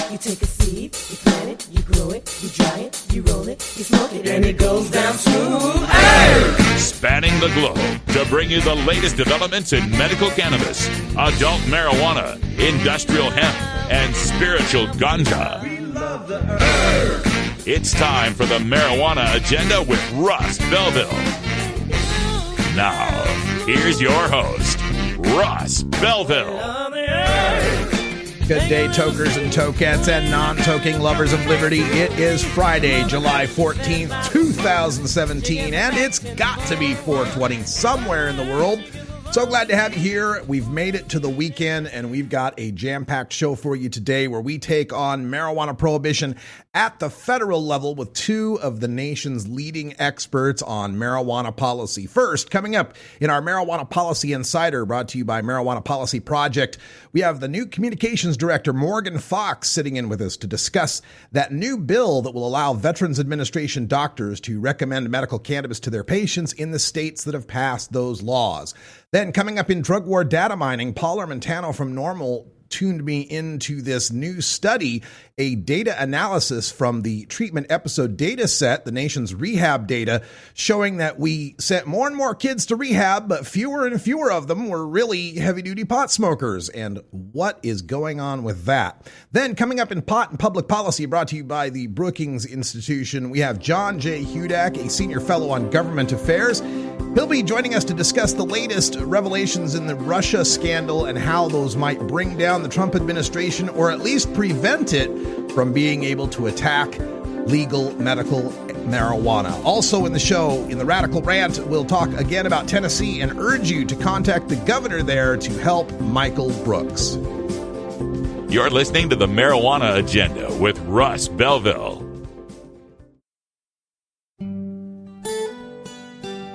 You take a seed, you plant it, you grow it, you dry it, you roll it, you smoke it, and it goes down smooth. Hey! Spanning the globe to bring you the latest developments in medical cannabis, adult marijuana, industrial hemp, and spiritual ganja. We love the herb. It's time for the Marijuana Agenda with Russ Belville. Now, here's your host, Russ Belville. Good day, tokers and tokettes and non-toking lovers of liberty. It is Friday, July 14th, 2017, and it's got to be 420 somewhere in the world. So glad to have you here. We've made it to the weekend, and we've got a jam-packed show for you today where we take on marijuana prohibition at the federal level with two of the nation's leading experts on marijuana policy. First, coming up in our Marijuana Policy Insider, brought to you by Marijuana Policy Project, we have the new Communications Director, Morgan Fox, sitting in with us to discuss that new bill that will allow Veterans Administration doctors to recommend medical cannabis to their patients in the states that have passed those laws. Then coming up in drug war data mining, Paul Armentano from Normal tuned me into this new study, a data analysis from the treatment episode data set, the nation's rehab data, showing that we sent more and more kids to rehab, but fewer and fewer of them were really heavy-duty pot smokers. And what is going on with that? Then coming up in Pot and Public Policy, brought to you by the Brookings Institution, we have John J. Hudak, a senior fellow on government affairs. He'll be joining us to discuss the latest revelations in the Russia scandal and how those might bring down the Trump administration, or at least prevent it from being able to attack legal medical marijuana. Also in the show, in the Radical Rant, we'll talk again about Tennessee and urge you to contact the governor there to help Michael Brooks. You're listening to the Marijuana Agenda with Russ Belville.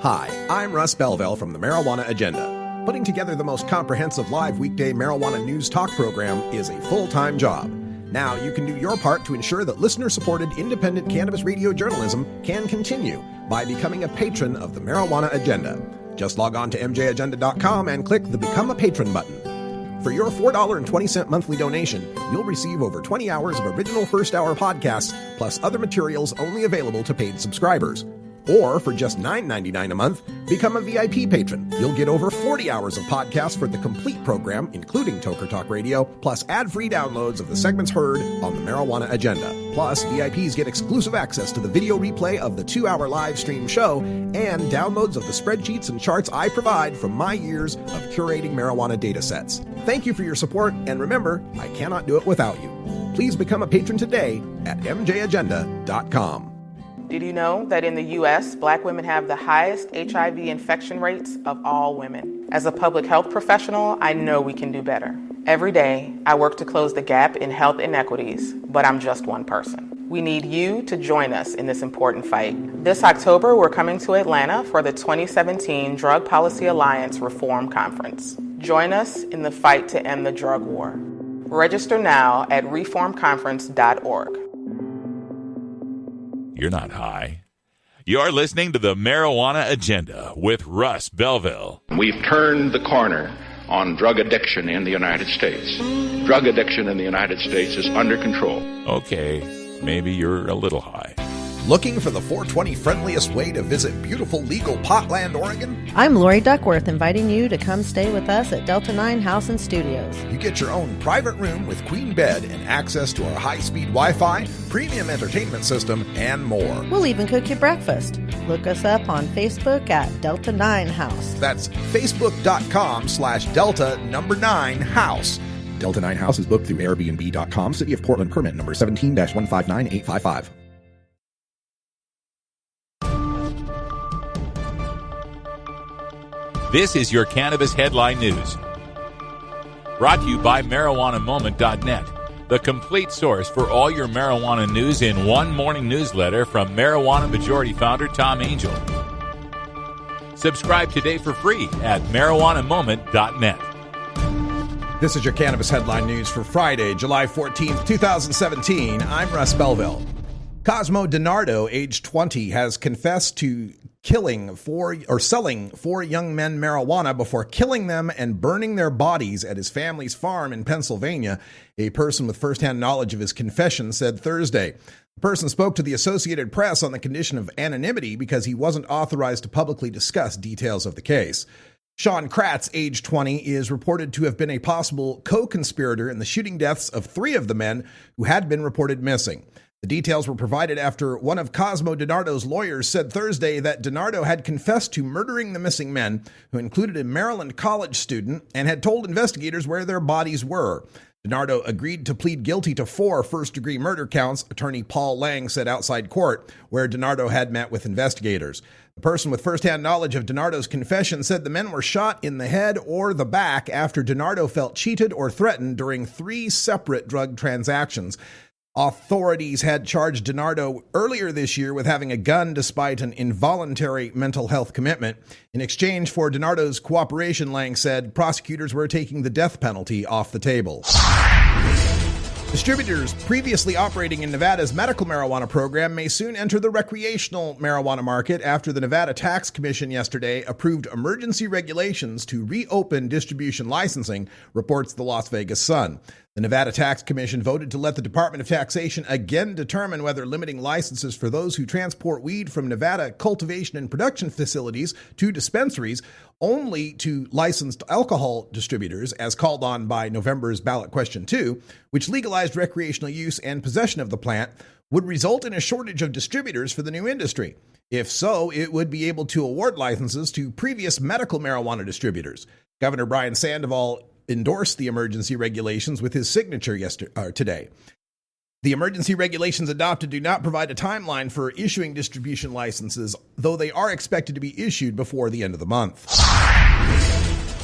Hi, I'm Russ Belville from the Marijuana Agenda. Putting together the most comprehensive live weekday marijuana news talk program is a full-time job. Now you can do your part to ensure that listener-supported independent cannabis radio journalism can continue by becoming a patron of the Marijuana Agenda. Just log on to mjagenda.com and click the Become a Patron button. For your $4.20 monthly donation, you'll receive over 20 hours of original first-hour podcasts, plus other materials only available to paid subscribers. Or for just $9.99 a month, become a VIP patron. You'll get over 40 hours of podcasts for the complete program, including Toker Talk Radio, plus ad-free downloads of the segments heard on the Marijuana Agenda. Plus, VIPs get exclusive access to the video replay of the 2-hour live stream show and downloads of the spreadsheets and charts I provide from my years of curating marijuana data sets. Thank you for your support, and remember, I cannot do it without you. Please become a patron today at mjagenda.com. Did you know that in the U.S., Black women have the highest HIV infection rates of all women? As a public health professional, I know we can do better. Every day, I work to close the gap in health inequities, but I'm just one person. We need you to join us in this important fight. This October, we're coming to Atlanta for the 2017 Drug Policy Alliance Reform Conference. Join us in the fight to end the drug war. Register now at reformconference.org. You're not high. You're listening to the Marijuana Agenda with Russ Belville. We've turned the corner on drug addiction in the United States. Drug addiction in the United States is under control. Okay, maybe you're a little high. Looking for the 420 friendliest way to visit beautiful legal Potland, Oregon? I'm Lori Duckworth, inviting you to come stay with us at Delta 9 House and Studios. You get your own private room with queen bed and access to our high-speed Wi-Fi, premium entertainment system, and more. We'll even cook you breakfast. Look us up on Facebook at Delta 9 House. That's facebook.com/Delta9House. Delta 9 House is booked through Airbnb.com. City of Portland permit number 17-159855. This is your Cannabis Headline News. Brought to you by MarijuanaMoment.net, the complete source for all your marijuana news in one morning newsletter from Marijuana Majority Founder Tom Angel. Subscribe today for free at MarijuanaMoment.net. This is your Cannabis Headline News for Friday, July 14th, 2017. I'm Russ Belville. Cosmo DiNardo, age 20, has confessed to selling 4 young men marijuana before killing them and burning their bodies at his family's farm in Pennsylvania, a person with firsthand knowledge of his confession said Thursday. The person spoke to the Associated Press on the condition of anonymity because he wasn't authorized to publicly discuss details of the case. Sean Kratz, age 20, is reported to have been a possible co-conspirator in the shooting deaths of 3 of the men who had been reported missing. The details were provided after one of Cosmo DiNardo's lawyers said Thursday that DiNardo had confessed to murdering the missing men, who included a Maryland college student, and had told investigators where their bodies were. DiNardo agreed to plead guilty to 4 first-degree murder counts, attorney Paul Lang said outside court, where DiNardo had met with investigators. The person with firsthand knowledge of DiNardo's confession said the men were shot in the head or the back after DiNardo felt cheated or threatened during 3 separate drug transactions. Authorities had charged DiNardo earlier this year with having a gun despite an involuntary mental health commitment. In exchange for DiNardo's cooperation, Lang said prosecutors were taking the death penalty off the table. Distributors previously operating in Nevada's medical marijuana program may soon enter the recreational marijuana market after the Nevada Tax Commission yesterday approved emergency regulations to reopen distribution licensing, reports the Las Vegas Sun. The Nevada Tax Commission voted to let the Department of Taxation again determine whether limiting licenses for those who transport weed from Nevada cultivation and production facilities to dispensaries only to licensed alcohol distributors, as called on by November's ballot question 2, which legalized recreational use and possession of the plant, would result in a shortage of distributors for the new industry. If so, it would be able to award licenses to previous medical marijuana distributors. Governor Brian Sandoval endorsed the emergency regulations with his signature today. The emergency regulations adopted do not provide a timeline for issuing distribution licenses, though they are expected to be issued before the end of the month.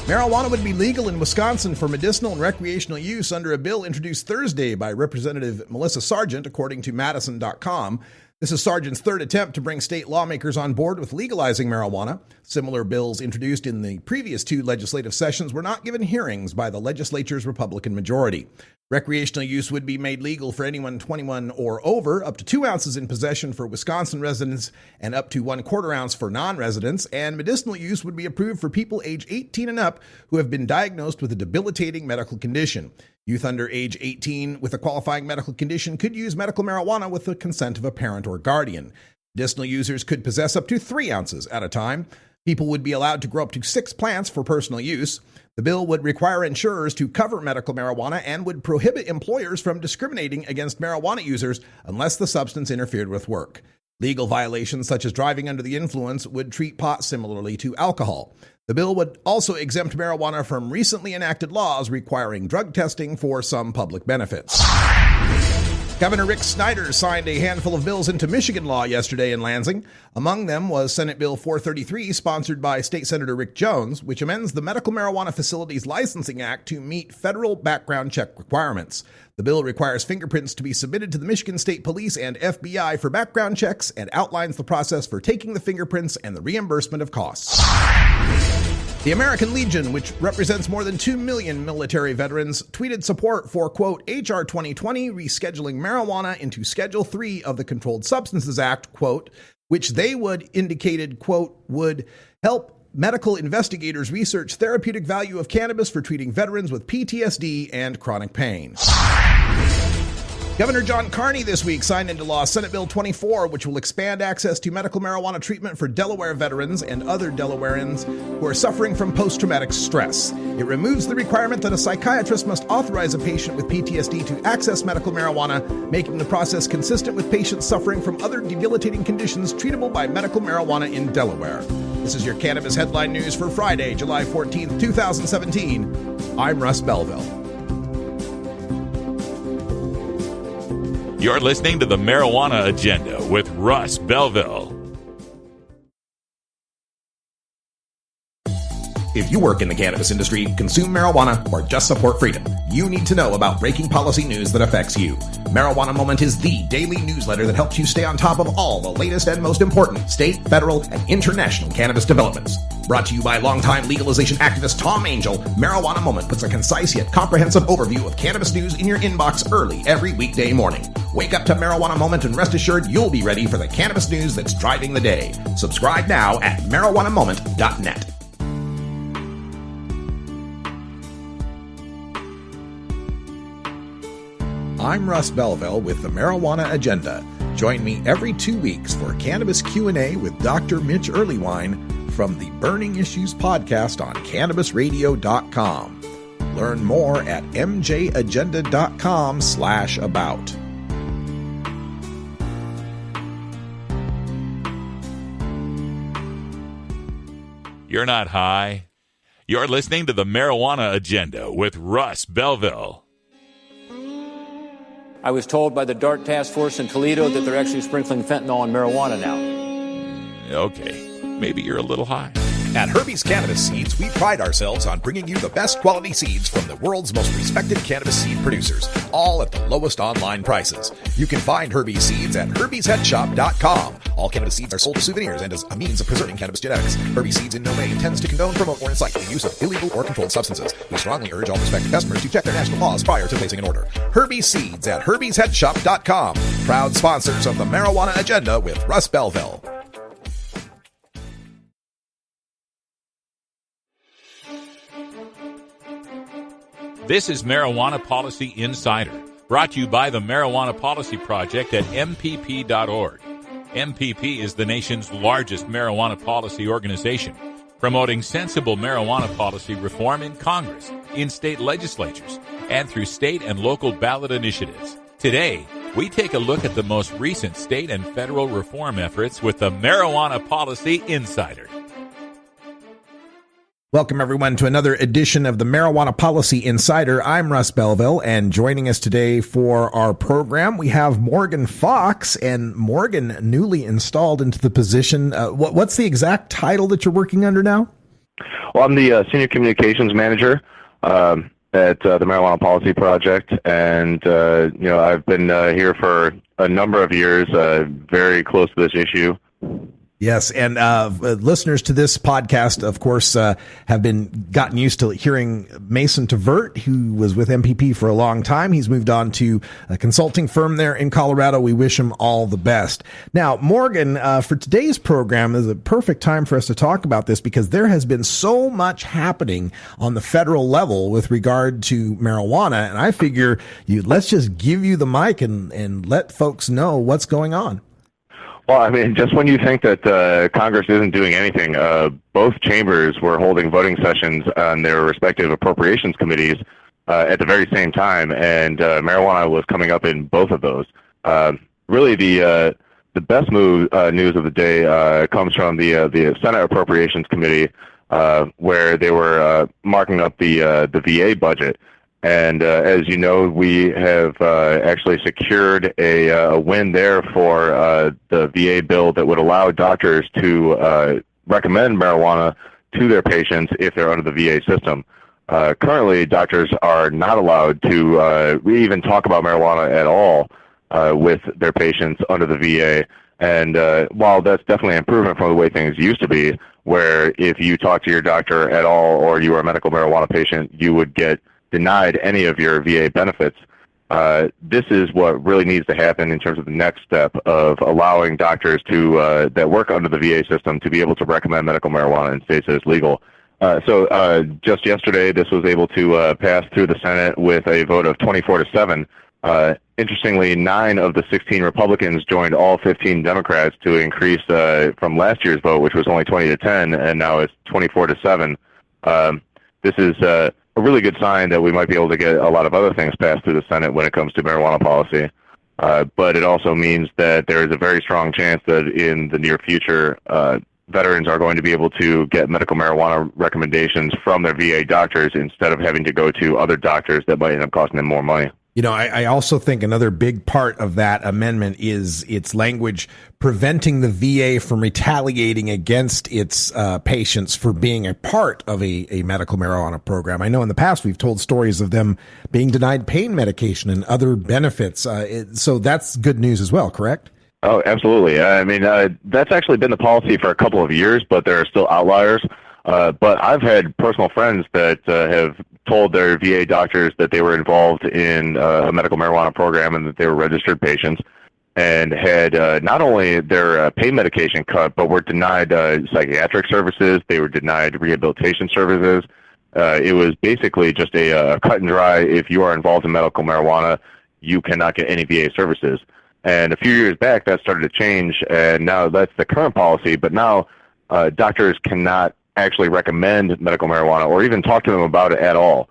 Marijuana would be legal in Wisconsin for medicinal and recreational use under a bill introduced Thursday by Representative Melissa Sargent, according to Madison.com. This is Sargent's 3rd attempt to bring state lawmakers on board with legalizing marijuana. Similar bills introduced in the previous 2 legislative sessions were not given hearings by the legislature's Republican majority. Recreational use would be made legal for anyone 21 or over, up to 2 ounces in possession for Wisconsin residents and up to 1/4 ounce for non-residents, and medicinal use would be approved for people age 18 and up who have been diagnosed with a debilitating medical condition. Youth under age 18 with a qualifying medical condition could use medical marijuana with the consent of a parent or guardian. Medicinal users could possess up to 3 ounces at a time. People would be allowed to grow up to 6 plants for personal use. The bill would require insurers to cover medical marijuana and would prohibit employers from discriminating against marijuana users unless the substance interfered with work. Legal violations such as driving under the influence would treat pot similarly to alcohol. The bill would also exempt marijuana from recently enacted laws requiring drug testing for some public benefits. Governor Rick Snyder signed a handful of bills into Michigan law yesterday in Lansing. Among them was Senate Bill 433, sponsored by State Senator Rick Jones, which amends the Medical Marijuana Facilities Licensing Act to meet federal background check requirements. The bill requires fingerprints to be submitted to the Michigan State Police and FBI for background checks and outlines the process for taking the fingerprints and the reimbursement of costs. The American Legion, which represents more than 2 million military veterans, tweeted support for, quote, H.R. 2020 rescheduling marijuana into Schedule 3 of the Controlled Substances Act, quote, which they indicated, quote, would help medical investigators research therapeutic value of cannabis for treating veterans with PTSD and chronic pain. Governor John Carney this week signed into law Senate Bill 24, which will expand access to medical marijuana treatment for Delaware veterans and other Delawareans who are suffering from post-traumatic stress. It removes the requirement that a psychiatrist must authorize a patient with PTSD to access medical marijuana, making the process consistent with patients suffering from other debilitating conditions treatable by medical marijuana in Delaware. This is your Cannabis Headline News for Friday, July 14th, 2017. I'm Russ Belville. You're listening to the Marijuana Agenda with Russ Belville. If you work in the cannabis industry, consume marijuana, or just support freedom, you need to know about breaking policy news that affects you. Marijuana Moment is the daily newsletter that helps you stay on top of all the latest and most important state, federal, and international cannabis developments. Brought to you by longtime legalization activist Tom Angel, Marijuana Moment puts a concise yet comprehensive overview of cannabis news in your inbox early every weekday morning. Wake up to Marijuana Moment and rest assured you'll be ready for the cannabis news that's driving the day. Subscribe now at marijuanamoment.net. I'm Russ Belville with the Marijuana Agenda. Join me every 2 weeks for Cannabis Q&A with Dr. Mitch Earlywine from the Burning Issues podcast on CannabisRadio.com. Learn more at mjagenda.com/about. You're not high. You're listening to the Marijuana Agenda with Russ Belville. I was told by the DART task force in Toledo that they're actually sprinkling fentanyl on marijuana now. Okay, maybe you're a little high. At Herbie's Cannabis Seeds, we pride ourselves on bringing you the best quality seeds from the world's most respected cannabis seed producers, all at the lowest online prices. You can find Herbie's Seeds at herbiesheadshop.com. All cannabis seeds are sold as souvenirs and as a means of preserving cannabis genetics. Herbie's Seeds in no way intends to condone, promote, or incite the use of illegal or controlled substances. We strongly urge all prospective customers to check their national laws prior to placing an order. Herbie's Seeds at herbiesheadshop.com. Proud sponsors of the Marijuana Agenda with Russ Belville. This is Marijuana Policy Insider, brought to you by the Marijuana Policy Project at MPP.org. MPP is the nation's largest marijuana policy organization, promoting sensible marijuana policy reform in Congress, in state legislatures, and through state and local ballot initiatives. Today, we take a look at the most recent state and federal reform efforts with the Marijuana Policy Insider. Welcome, everyone, to another edition of the Marijuana Policy Insider. I'm Russ Belville, and joining us today for our program, we have Morgan Fox, and Morgan newly installed into the position. What's the exact title that you're working under now? Well, I'm the Senior Communications Manager at the Marijuana Policy Project, and I've been here for a number of years, very close to this issue. Yes, and listeners to this podcast, of course, have gotten used to hearing Mason Tvert, who was with MPP for a long time. He's moved on to a consulting firm there in Colorado. We wish him all the best. Now, Morgan, for today's program is a perfect time for us to talk about this because there has been so much happening on the federal level with regard to marijuana, and I figure let's just give you the mic and let folks know what's going on. Well, I mean, just when you think that Congress isn't doing anything, both chambers were holding voting sessions on their respective appropriations committees at the very same time, and marijuana was coming up in both of those. Really, the best news of the day comes from the Senate Appropriations Committee, where they were marking up the VA budget. And as you know, we have actually secured a win there for the VA bill that would allow doctors to recommend marijuana to their patients if they're under the VA system. Currently, doctors are not allowed to even talk about marijuana at all with their patients under the VA. And while that's definitely an improvement from the way things used to be, where if you talk to your doctor at all or you are a medical marijuana patient, you would get denied any of your VA benefits. This is what really needs to happen in terms of the next step of allowing doctors to that work under the VA system to be able to recommend medical marijuana in states that it's legal. So just yesterday, this was able to pass through the Senate with a vote of 24-7. Interestingly, 9 of the 16 Republicans joined all 15 Democrats to increase from last year's vote, which was only 20-10, and now it's 24-7. This is a really good sign that we might be able to get a lot of other things passed through the Senate when it comes to marijuana policy. But it also means that there is a very strong chance that in the near future, veterans are going to be able to get medical marijuana recommendations from their VA doctors instead of having to go to other doctors that might end up costing them more money. You know, I also think another big part of that amendment is its language preventing the VA from retaliating against its patients for being a part of a medical marijuana program. I know in the past we've told stories of them being denied pain medication and other benefits. So that's good news as well, correct? Oh, absolutely. I mean, that's actually been the policy for a couple of years, but there are still outliers. But I've had personal friends that have told their VA doctors that they were involved in a medical marijuana program and that they were registered patients, and had not only their pain medication cut, but were denied psychiatric services. They were denied rehabilitation services. It was basically just a cut and dry. If you are involved in medical marijuana, you cannot get any VA services. And a few years back, that started to change, and now that's the current policy. But now doctors cannot actually recommend medical marijuana or even talk to them about it at all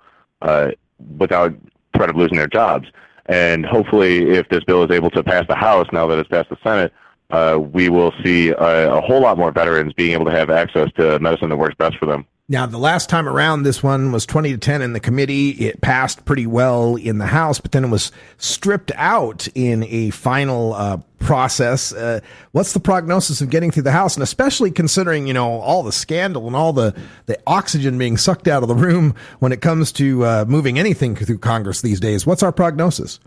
without threat of losing their jobs. And hopefully, if this bill is able to pass the House, now that it's passed the Senate, we will see a whole lot more veterans being able to have access to medicine that works best for them. Now, the last time around, this one was 20-10 in the committee. It passed pretty well in the House, but then it was stripped out in a final process. What's the prognosis of getting through the House? And especially considering, all the scandal and all the oxygen being sucked out of the room when it comes to moving anything through Congress these days. What's our prognosis?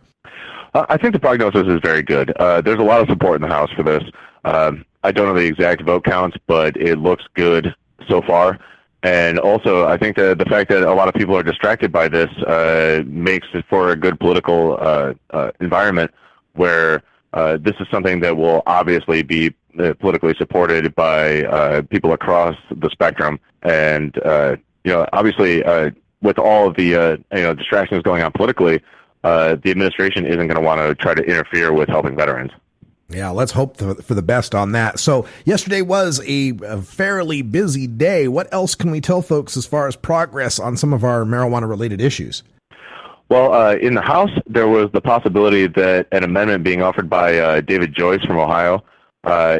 I think the prognosis is very good. There's a lot of support in the House for this. I don't know the exact vote counts, but it looks good so far. And also, I think that the fact that a lot of people are distracted by this makes it for a good political environment where this is something that will obviously be politically supported by people across the spectrum. And, obviously, with all of the, distractions going on politically, the administration isn't going to want to try to interfere with helping veterans. Yeah, let's hope for the best on that. So yesterday was a fairly busy day. What else can we tell folks as far as progress on some of our marijuana-related issues? Well, in the House, there was the possibility that an amendment being offered by David Joyce from Ohio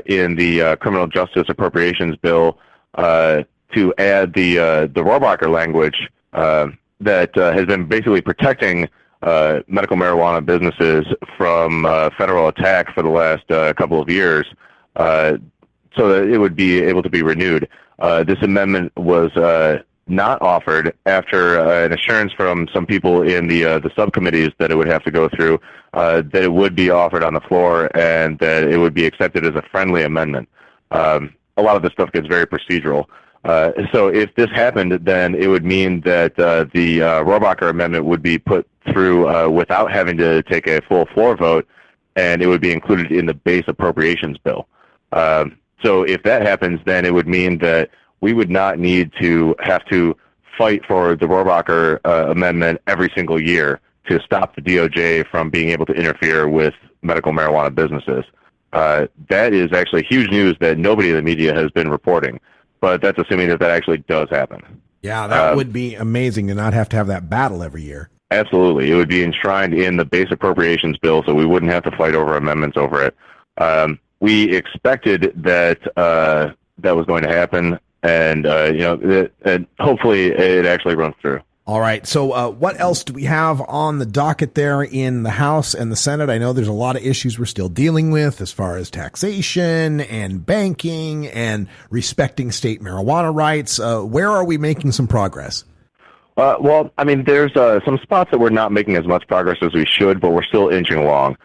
in the criminal justice appropriations bill to add the Rohrabacher language that has been basically protecting medical marijuana businesses from federal attack for the last couple of years, so that it would be able to be renewed. This amendment was not offered after an assurance from some people in the subcommittees that it would have to go through, that it would be offered on the floor and that it would be accepted as a friendly amendment. A lot of this stuff gets very procedural. So if this happened, then it would mean that the Rohrabacher amendment would be put through without having to take a full floor vote, and it would be included in the base appropriations bill. So if that happens, then it would mean that we would not need to have to fight for the Rohrabacher amendment every single year to stop the DOJ from being able to interfere with medical marijuana businesses. That is actually huge news that nobody in the media has been reporting. But that's assuming that actually does happen. Yeah, that would be amazing to not have to have that battle every year. Absolutely. It would be enshrined in the base appropriations bill, so we wouldn't have to fight over amendments over it. We expected that that was going to happen, and hopefully it actually runs through. All right. So what else do we have on the docket there in the House and the Senate? I know there's a lot of issues we're still dealing with as far as taxation and banking and respecting state marijuana rights. Where are we making some progress? Well, I mean, there's some spots that we're not making as much progress as we should, but we're still inching along.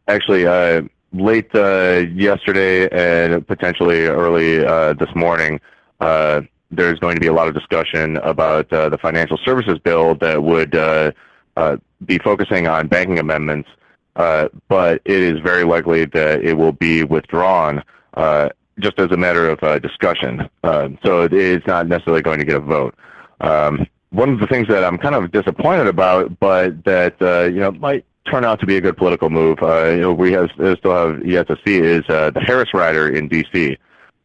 Actually, late yesterday and potentially early this morning, there's going to be a lot of discussion about the financial services bill that would be focusing on banking amendments, but it is very likely that it will be withdrawn just as a matter of discussion. So it's not necessarily going to get a vote. One of the things that I'm kind of disappointed about, but that might turn out to be a good political move, we still have yet to see, is the Harris rider in D.C.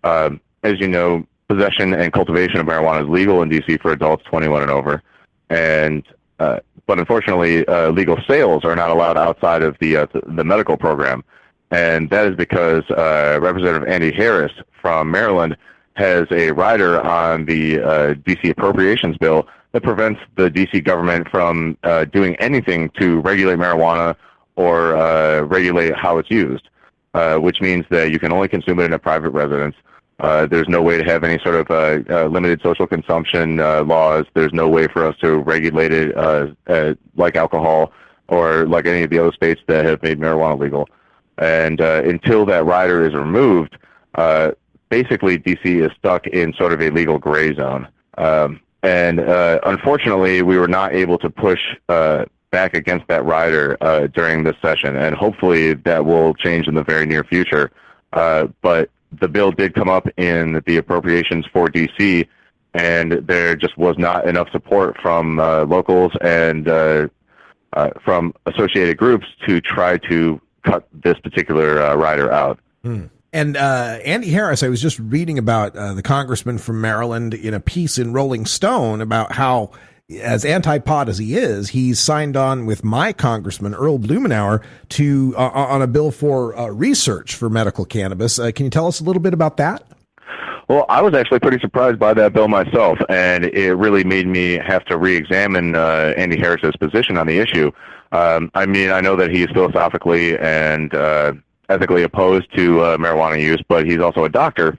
As you know, possession and cultivation of marijuana is legal in D.C. for adults 21 and over, but unfortunately, legal sales are not allowed outside of the medical program, and that is because Representative Andy Harris from Maryland has a rider on the D.C. appropriations bill that prevents the D.C. government from doing anything to regulate marijuana or regulate how it's used, which means that you can only consume it in a private residence. There's no way to have any sort of limited social consumption laws. There's no way for us to regulate it like alcohol or like any of the other states that have made marijuana legal. And until that rider is removed, basically D.C. is stuck in sort of a legal gray zone. And unfortunately, we were not able to push back against that rider during this session, and hopefully that will change in the very near future. But the bill did come up in the appropriations for D.C., and there just was not enough support from locals and from associated groups to try to cut this particular rider out. And Andy Harris, I was just reading about the congressman from Maryland in a piece in Rolling Stone about how, as anti-pot as he is, he's signed on with my congressman, Earl Blumenauer, to on a bill for research for medical cannabis. Can you tell us a little bit about that? Well, I was actually pretty surprised by that bill myself, and it really made me have to re-examine Andy Harris's position on the issue. I mean, I know that he's philosophically and ethically opposed to marijuana use, but he's also a doctor,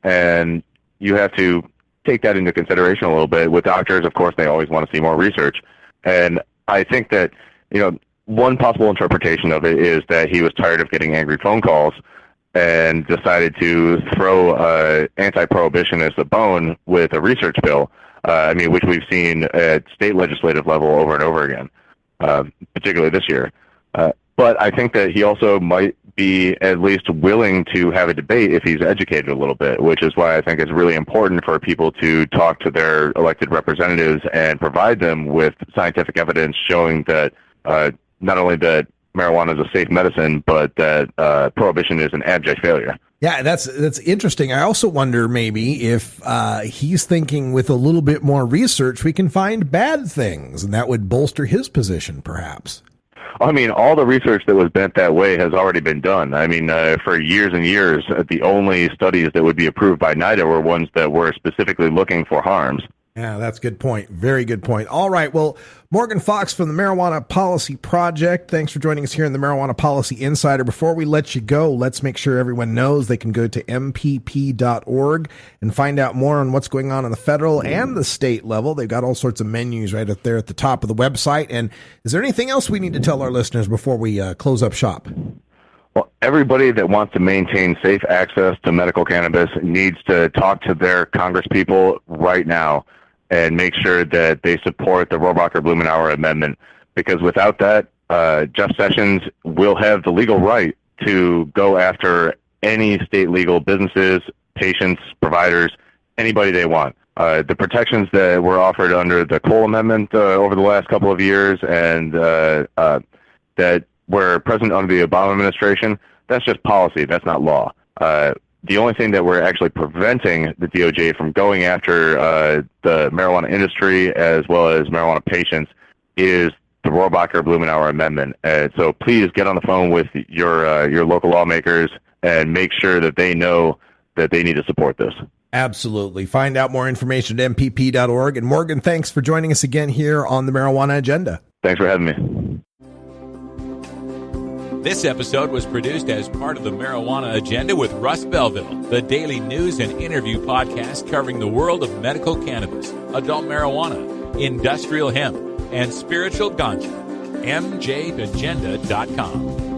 and you have to take that into consideration a little bit. With doctors, of course, they always want to see more research, and I think that, one possible interpretation of it is that he was tired of getting angry phone calls and decided to throw anti-prohibitionists a bone with a research bill, which we've seen at state legislative level over and over again, particularly this year. But I think that he also might be at least willing to have a debate if he's educated a little bit, which is why I think it's really important for people to talk to their elected representatives and provide them with scientific evidence showing that not only that marijuana is a safe medicine, but that prohibition is an abject failure. Yeah, that's interesting. I also wonder maybe if he's thinking with a little bit more research, we can find bad things, and that would bolster his position, perhaps. I mean, all the research that was bent that way has already been done. I mean, for years and years, the only studies that would be approved by NIDA were ones that were specifically looking for harms. Yeah, that's a good point. Very good point. All right. Well, Morgan Fox from the Marijuana Policy Project, thanks for joining us here in the Marijuana Policy Insider. Before we let you go, let's make sure everyone knows they can go to mpp.org and find out more on what's going on the federal and the state level. They've got all sorts of menus right up there at the top of the website. And is there anything else we need to tell our listeners before we close up shop? Well, everybody that wants to maintain safe access to medical cannabis needs to talk to their congresspeople right now and make sure that they support the Rohrabacher-Blumenauer amendment, because without that, Jeff Sessions will have the legal right to go after any state legal businesses, patients, providers, anybody they want. The protections that were offered under the Cole Amendment over the last couple of years and that were present under the Obama administration, that's just policy. That's not law. The only thing that we're actually preventing the DOJ from going after the marijuana industry as well as marijuana patients is the Rohrabacher-Blumenauer amendment. So please get on the phone with your local lawmakers and make sure that they know that they need to support this. Absolutely. Find out more information at mpp.org. And Morgan, thanks for joining us again here on the Marijuana Agenda. Thanks for having me. This episode was produced as part of the Marijuana Agenda with Russ Belville, the daily news and interview podcast covering the world of medical cannabis, adult marijuana, industrial hemp, and spiritual ganja. MJagenda.com.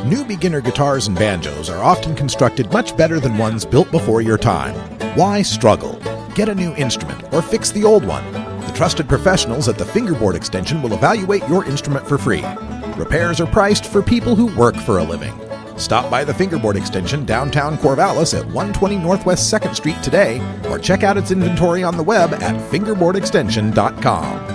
New beginner guitars and banjos are often constructed much better than ones built before your time. Why struggle? Get a new instrument or fix the old one. The trusted professionals at the Fingerboard Extension will evaluate your instrument for free. Repairs are priced for people who work for a living. Stop by the Fingerboard Extension downtown Corvallis at 120 Northwest 2nd Street today, or check out its inventory on the web at fingerboardextension.com.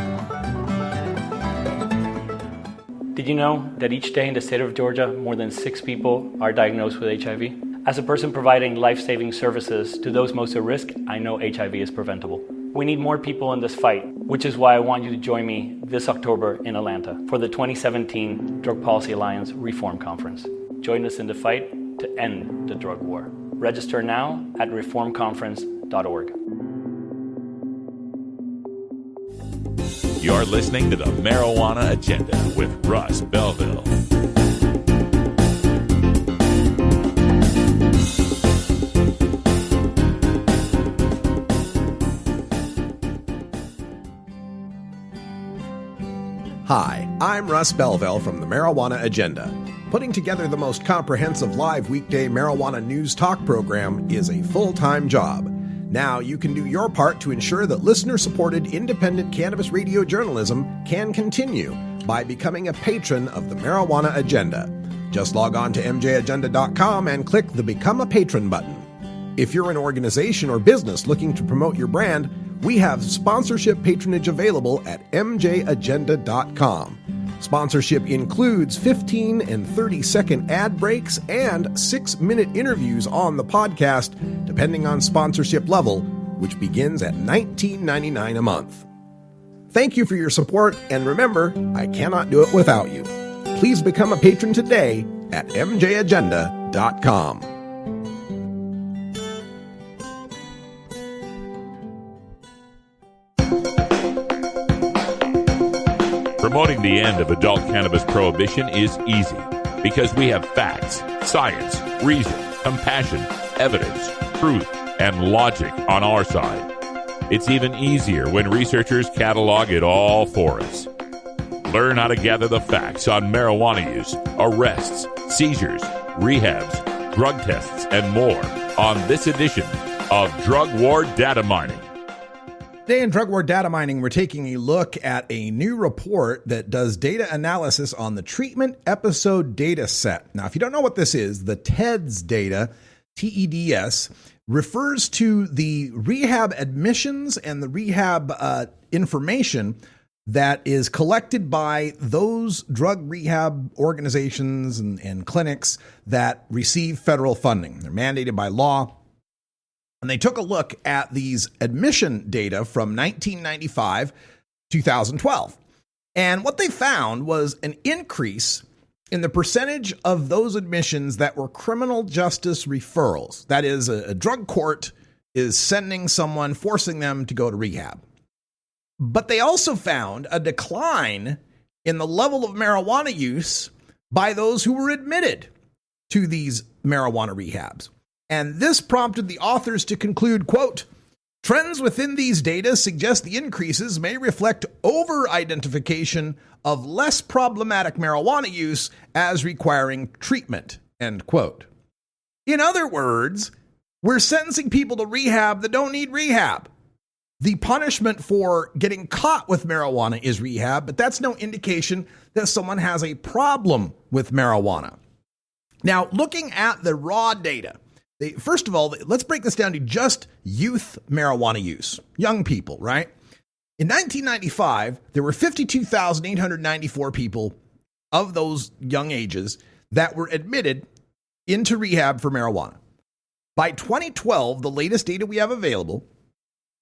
Did you know that each day in the state of Georgia, more than 6 people are diagnosed with HIV? As a person providing life-saving services to those most at risk, I know HIV is preventable. We need more people in this fight, which is why I want you to join me this October in Atlanta for the 2017 Drug Policy Alliance Reform Conference. Join us in the fight to end the drug war. Register now at reformconference.org. You're listening to the Marijuana Agenda with Russ Belville. I'm Russ Belville from the Marijuana Agenda. Putting together the most comprehensive live weekday marijuana news talk program is a full-time job. Now you can do your part to ensure that listener-supported independent cannabis radio journalism can continue by becoming a patron of the Marijuana Agenda. Just log on to mjagenda.com and click the Become a Patron button. If you're an organization or business looking to promote your brand, we have sponsorship patronage available at mjagenda.com. Sponsorship includes 15 and 30-second ad breaks and 6-minute interviews on the podcast, depending on sponsorship level, which begins at $19.99 a month. Thank you for your support, and remember, I cannot do it without you. Please become a patron today at mjagenda.com. Promoting the end of adult cannabis prohibition is easy because we have facts, science, reason, compassion, evidence, truth, and logic on our side. It's even easier when researchers catalog it all for us. Learn how to gather the facts on marijuana use, arrests, seizures, rehabs, drug tests, and more on this edition of Drug War Data Mining. Today in Drug War Data Mining, we're taking a look at a new report that does data analysis on the treatment episode data set. Now, if you don't know what this is, the TEDS data, TEDS, refers to the rehab admissions and the rehab information that is collected by those drug rehab organizations and clinics that receive federal funding. They're mandated by law. And they took a look at these admission data from 1995, 2012. And what they found was an increase in the percentage of those admissions that were criminal justice referrals. That is, a drug court is sending someone, forcing them to go to rehab. But they also found a decline in the level of marijuana use by those who were admitted to these marijuana rehabs. And this prompted the authors to conclude, quote, trends within these data suggest the increases may reflect over-identification of less problematic marijuana use as requiring treatment, end quote. In other words, we're sentencing people to rehab that don't need rehab. The punishment for getting caught with marijuana is rehab, but that's no indication that someone has a problem with marijuana. Now, looking at the raw data, first of all, let's break this down to just youth marijuana use, young people, right? In 1995, there were 52,894 people of those young ages that were admitted into rehab for marijuana. By 2012, the latest data we have available,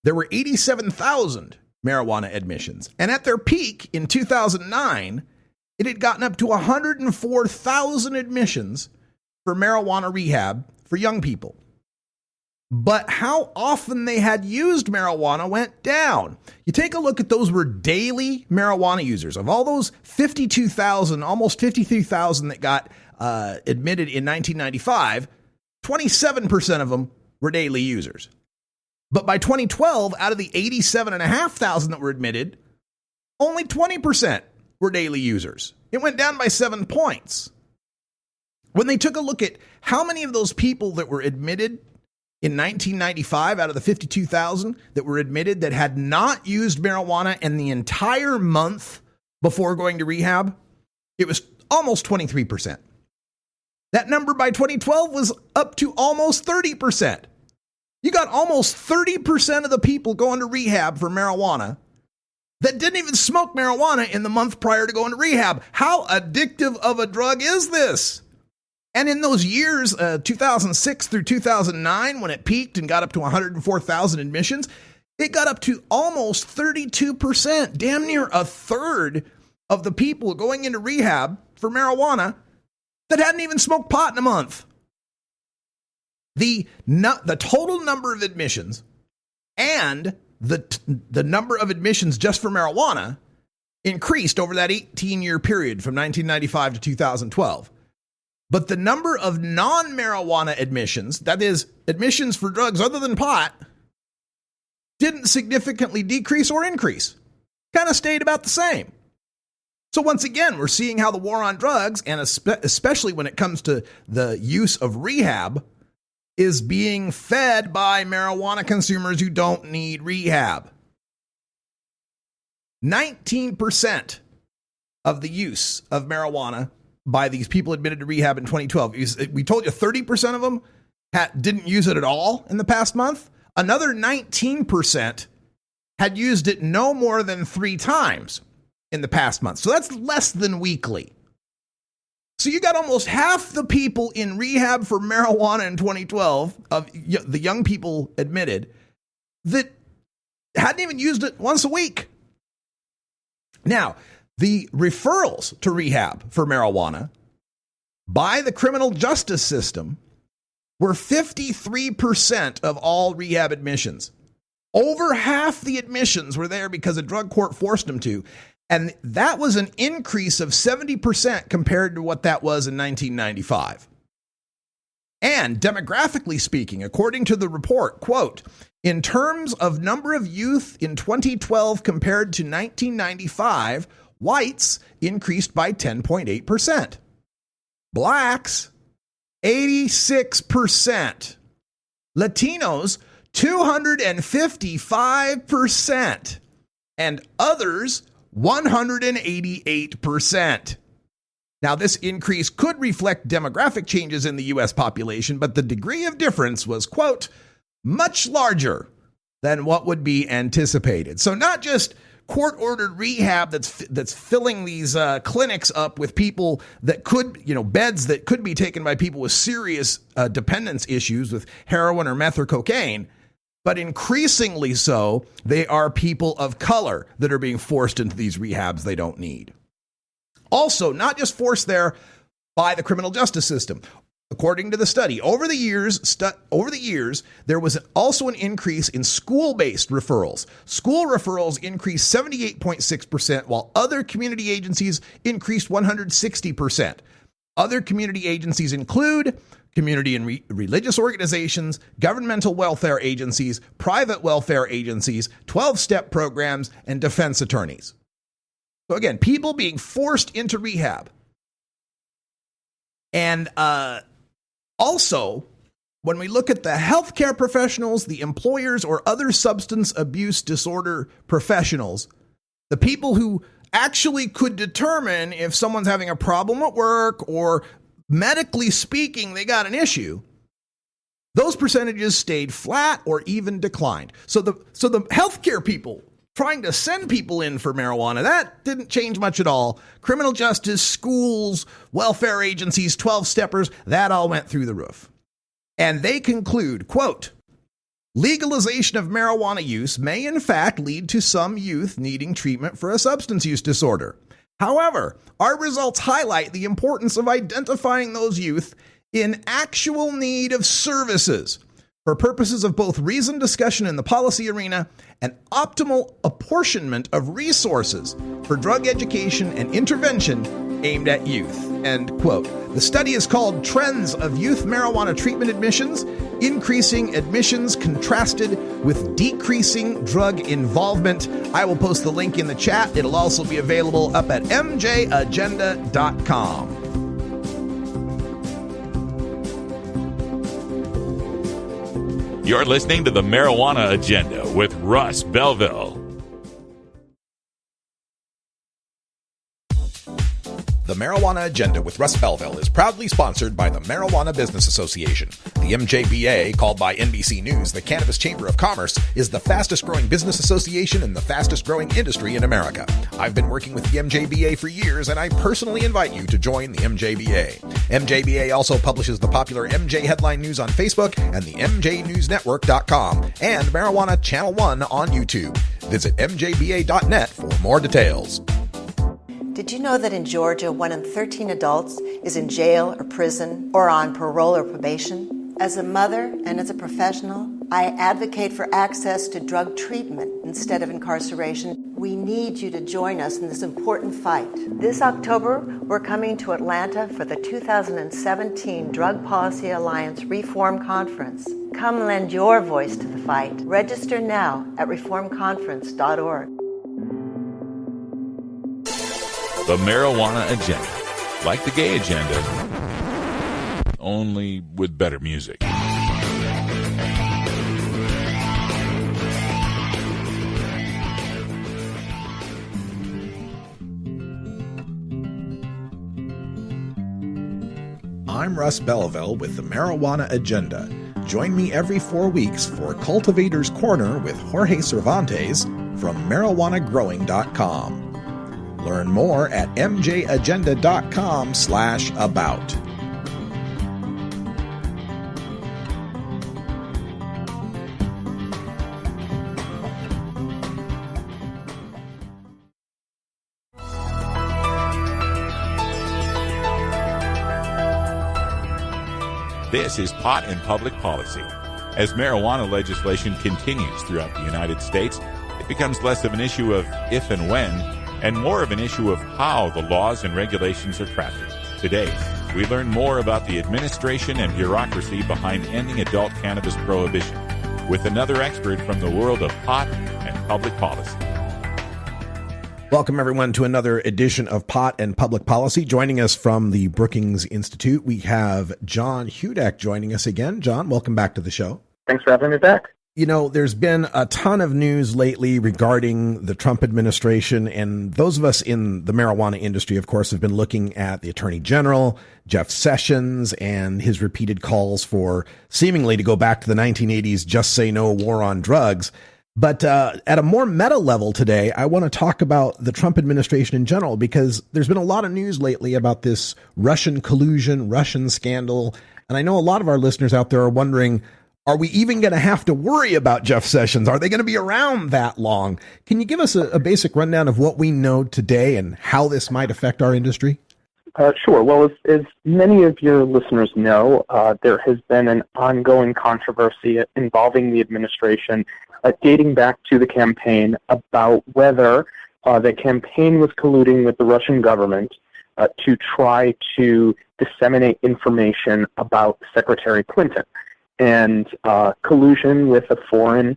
there were 87,000 marijuana admissions. And at their peak in 2009, it had gotten up to 104,000 admissions for marijuana rehab for young people. But how often they had used marijuana went down. You take a look at those were daily marijuana users. Of all those 52,000, almost 53,000 that got admitted in 1995, 27% of them were daily users. But by 2012, out of the 87,500 that were admitted, only 20% were daily users. It went down by 7 points. When they took a look at how many of those people that were admitted in 1995 out of the 52,000 that were admitted that had not used marijuana in the entire month before going to rehab, it was almost 23%. That number by 2012 was up to almost 30%. You got almost 30% of the people going to rehab for marijuana that didn't even smoke marijuana in the month prior to going to rehab. How addictive of a drug is this? And in those years, 2006 through 2009, when it peaked and got up to 104,000 admissions, it got up to almost 32%, damn near a third of the people going into rehab for marijuana that hadn't even smoked pot in a month. The total number of admissions and the number of admissions just for marijuana increased over that 18-year period from 1995 to 2012. But the number of non-marijuana admissions, that is, admissions for drugs other than pot, didn't significantly decrease or increase. Kind of stayed about the same. So once again, we're seeing how the war on drugs, and especially when it comes to the use of rehab, is being fed by marijuana consumers who don't need rehab. 19% of the use of marijuana by these people admitted to rehab in 2012. We told you 30% of them didn't use it at all in the past month. Another 19% had used it no more than 3 times in the past month. So that's less than weekly. So you got almost half the people in rehab for marijuana in 2012, of the young people admitted, that hadn't even used it once a week. Now, the referrals to rehab for marijuana by the criminal justice system were 53% of all rehab admissions. Over half the admissions were there because a drug court forced them to. And that was an increase of 70% compared to what that was in 1995. And demographically speaking, according to the report, quote, in terms of number of youth in 2012 compared to 1995, whites increased by 10.8%. Blacks, 86%. Latinos, 255%. And others, 188%. Now, this increase could reflect demographic changes in the U.S. population, but the degree of difference was, quote, much larger than what would be anticipated. So not just court-ordered rehab that's filling these clinics up with people that could, beds that could be taken by people with serious dependence issues with heroin or meth or cocaine, but increasingly so, they are people of color that are being forced into these rehabs they don't need. Also, not just forced there by the criminal justice system. According to the study, over the years, there was also an increase in school-based referrals. School referrals increased 78.6%, while other community agencies increased 160%. Other community agencies include community and religious organizations, governmental welfare agencies, private welfare agencies, 12-step programs, and defense attorneys. So again, people being forced into rehab. And also, when we look at the healthcare professionals, the employers, or other substance abuse disorder professionals, the people who actually could determine if someone's having a problem at work or medically speaking, they got an issue, those percentages stayed flat or even declined. So the healthcare people trying to send people in for marijuana, that didn't change much at all. Criminal justice, schools, welfare agencies, 12-steppers, that all went through the roof. And they conclude, quote, legalization of marijuana use may in fact lead to some youth needing treatment for a substance use disorder. However, our results highlight the importance of identifying those youth in actual need of services for purposes of both reasoned discussion in the policy arena and optimal apportionment of resources for drug education and intervention aimed at youth. End quote. The study is called Trends of Youth Marijuana Treatment Admissions, Increasing Admissions Contrasted with Decreasing Drug Involvement. I will post the link in the chat. It'll also be available up at mjagenda.com. You're listening to the Marijuana Agenda with Russ Belville. The Marijuana Agenda with Russ Belville is proudly sponsored by the Marijuana Business Association. The MJBA, called by NBC News the Cannabis Chamber of Commerce, is the fastest growing business association and the fastest growing industry in America. I've been working with the MJBA for years, and I personally invite you to join the MJBA. MJBA also publishes the popular MJ Headline News on Facebook and the MJNewsNetwork.com and Marijuana Channel 1 on YouTube. Visit mjba.net for more details. Did you know that in Georgia, 1 in 13 adults is in jail or prison or on parole or probation? As a mother and as a professional, I advocate for access to drug treatment instead of incarceration. We need you to join us in this important fight. This October, we're coming to Atlanta for the 2017 Drug Policy Alliance Reform Conference. Come lend your voice to the fight. Register now at reformconference.org. The marijuana agenda. Like the gay agenda, only with better music. I'm Russ Belleville with the Marijuana Agenda. Join me every 4 weeks for Cultivator's Corner with Jorge Cervantes from marijuanagrowing.com. Learn more at mjagenda.com/about. This is Pot and Public Policy. As marijuana legislation continues throughout the United States, it becomes less of an issue of if and when, and more of an issue of how the laws and regulations are crafted. Today, we learn more about the administration and bureaucracy behind ending adult cannabis prohibition with another expert from the world of pot and public policy. Welcome, everyone, to another edition of Pot and Public Policy. Joining us from the Brookings Institute, we have John Hudak joining us again. John, welcome back to the show. Thanks for having me back. You know, there's been a ton of news lately regarding the Trump administration, and those of us in the marijuana industry, of course, have been looking at the Attorney General, Jeff Sessions, and his repeated calls for seemingly to go back to the 1980s, just say no war on drugs. But at a more meta level today, I want to talk about the Trump administration in general, because there's been a lot of news lately about this Russian collusion, Russian scandal. And I know a lot of our listeners out there are wondering, are we even going to have to worry about Jeff Sessions? Are they going to be around that long? Can you give us a basic rundown of what we know today and how this might affect our industry? Sure. Well, as many of your listeners know, there has been an ongoing controversy involving the administration dating back to the campaign about whether the campaign was colluding with the Russian government to try to disseminate information about Secretary Clinton, and collusion with a foreign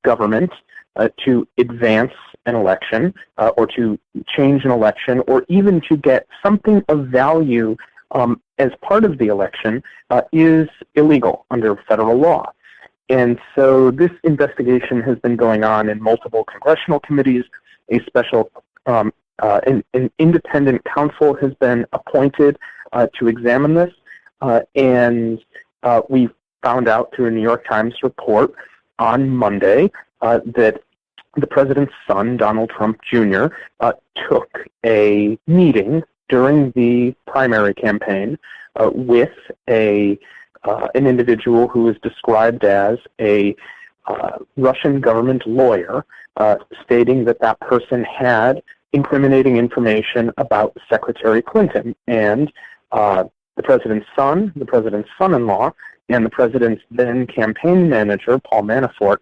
government to advance an election or to change an election, or even to get something of value as part of the election is illegal under federal law. And so this investigation has been going on in multiple congressional committees. A special an independent counsel has been appointed to examine this, and we found out through a New York Times report on Monday that the president's son, Donald Trump Jr., took a meeting during the primary campaign with an individual who is described as a Russian government lawyer, stating that that person had incriminating information about Secretary Clinton. And the president's son, the president's son-in-law, and the president's then campaign manager, Paul Manafort,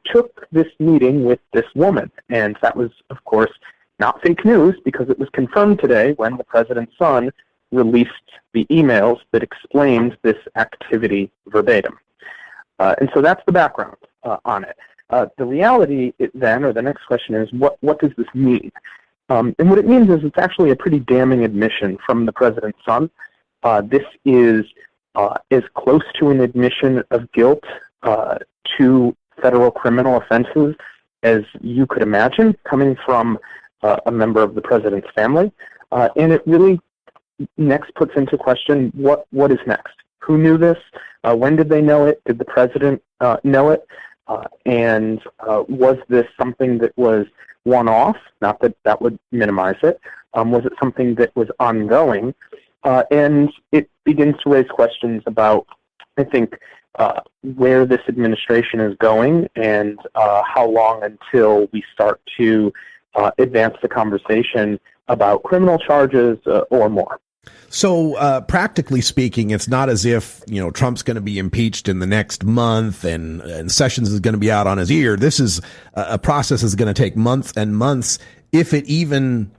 took this meeting with this woman. And that was, of course, not fake news, because it was confirmed today when the president's son released the emails that explained this activity verbatim. And so that's the background on it. The reality then, or the next question is, what does this mean? And what it means is it's actually a pretty damning admission from the president's son. This is as close to an admission of guilt to federal criminal offenses as you could imagine, coming from a member of the president's family. And it really next puts into question what is next. Who knew this? When did they know it? Did the president know it? And was this something that was one-off? Not that that would minimize it. Was it something that was ongoing? And it begins to raise questions about, I think, where this administration is going and how long until we start to advance the conversation about criminal charges or more. So practically speaking, it's not as if, Trump's going to be impeached in the next month and Sessions is going to be out on his ear. This is a process that's going to take months and months, if it even